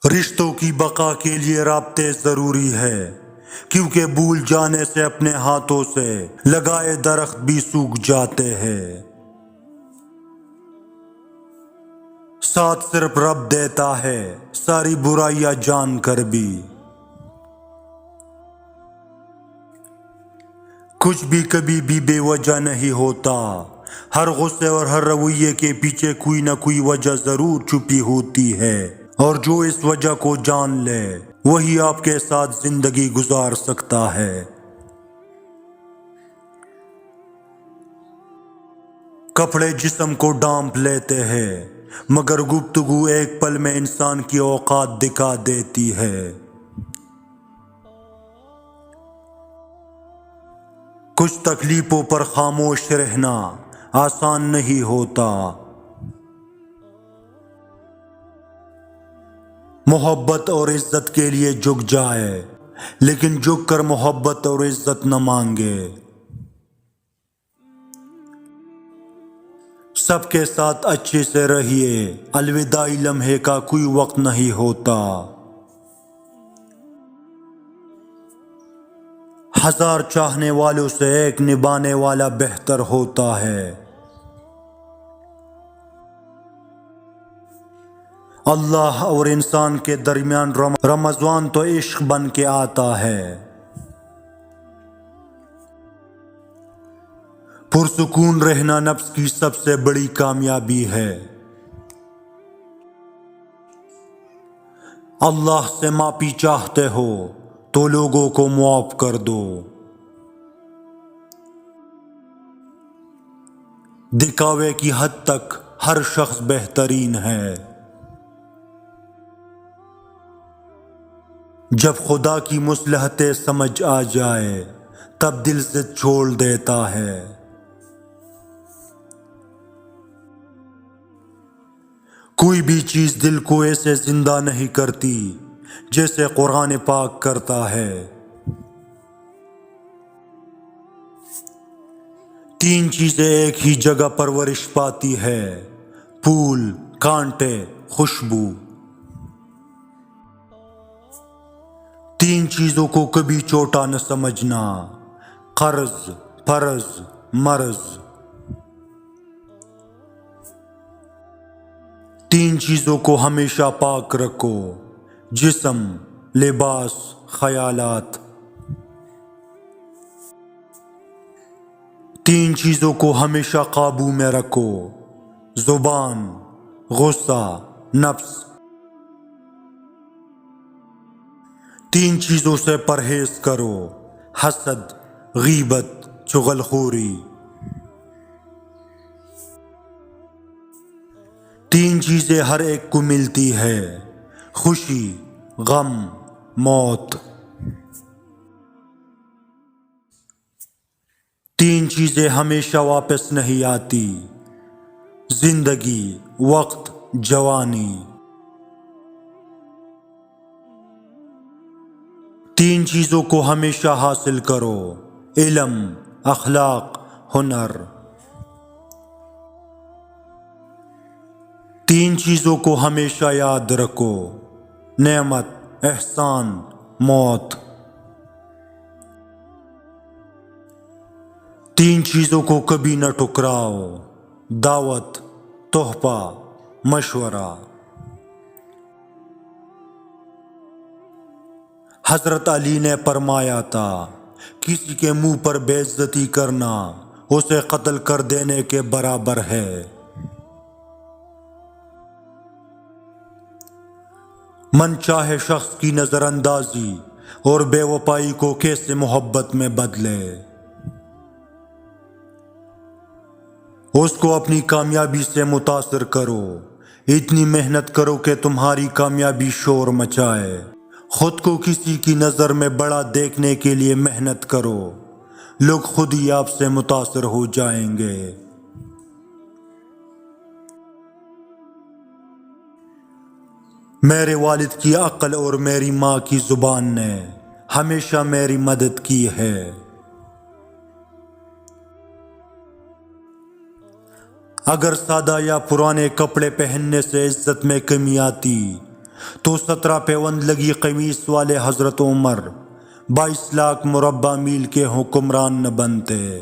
رشتوں کی بقا کے لیے رابطے ضروری ہے، کیونکہ بھول جانے سے اپنے ہاتھوں سے لگائے درخت بھی سوکھ جاتے ہیں۔ ساتھ صرف رب دیتا ہے، ساری برائیاں جان کر بھی۔ کچھ بھی کبھی بھی بے وجہ نہیں ہوتا، ہر غصے اور ہر رویے کے پیچھے کوئی نہ کوئی وجہ ضرور چھپی ہوتی ہے، اور جو اس وجہ کو جان لے وہی آپ کے ساتھ زندگی گزار سکتا ہے۔ کپڑے جسم کو ڈھانپ لیتے ہیں، مگر گفتگو ایک پل میں انسان کی اوقات دکھا دیتی ہے۔ کچھ تکلیفوں پر خاموش رہنا آسان نہیں ہوتا۔ محبت اور عزت کے لیے جھک جائے، لیکن جھک کر محبت اور عزت نہ مانگے۔ سب کے ساتھ اچھے سے رہیے، الوداعی لمحے کا کوئی وقت نہیں ہوتا۔ ہزار چاہنے والوں سے ایک نبھانے والا بہتر ہوتا ہے۔ اللہ اور انسان کے درمیان رمضان تو عشق بن کے آتا ہے۔ پرسکون رہنا نفس کی سب سے بڑی کامیابی ہے۔ اللہ سے معافی چاہتے ہو تو لوگوں کو معاف کر دو۔ دکھاوے کی حد تک ہر شخص بہترین ہے، جب خدا کی مصلحتیں سمجھ آ جائے تب دل سے چھوڑ دیتا ہے۔ کوئی بھی چیز دل کو ایسے زندہ نہیں کرتی جیسے قرآن پاک کرتا ہے۔ تین چیزیں ایک ہی جگہ پرورش پاتی ہے، پھول، کانٹے، خوشبو۔ تین چیزوں کو کبھی چھوٹا نہ سمجھنا، قرض، فرض، مرض۔ تین چیزوں کو ہمیشہ پاک رکھو، جسم، لباس، خیالات۔ تین چیزوں کو ہمیشہ قابو میں رکھو، زبان، غصہ، نفس۔ تین چیزوں سے پرہیز کرو، حسد، غیبت، چغل خوری۔ تین چیزیں ہر ایک کو ملتی ہے، خوشی، غم، موت۔ تین چیزیں ہمیشہ واپس نہیں آتی، زندگی، وقت، جوانی۔ تین چیزوں کو ہمیشہ حاصل کرو، علم، اخلاق، ہنر۔ تین چیزوں کو ہمیشہ یاد رکھو، نعمت، احسان، موت۔ تین چیزوں کو کبھی نہ ٹکراؤ، دعوت، تحفہ، مشورہ۔ حضرت علی نے فرمایا تھا، کسی کے منہ پر بے عزتی کرنا اسے قتل کر دینے کے برابر ہے۔ من چاہے شخص کی نظر اندازی اور بے وفائی کو کیسے محبت میں بدلے۔ اس کو اپنی کامیابی سے متاثر کرو، اتنی محنت کرو کہ تمہاری کامیابی شور مچائے۔ خود کو کسی کی نظر میں بڑا دیکھنے کے لیے محنت کرو، لوگ خود ہی آپ سے متاثر ہو جائیں گے۔ میرے والد کی عقل اور میری ماں کی زبان نے ہمیشہ میری مدد کی ہے۔ اگر سادہ یا پرانے کپڑے پہننے سے عزت میں کمی آتی تو 17 پیوند لگی قمیص والے حضرت عمر 22 لاکھ مربع میل کے حکمران نہ بنتے۔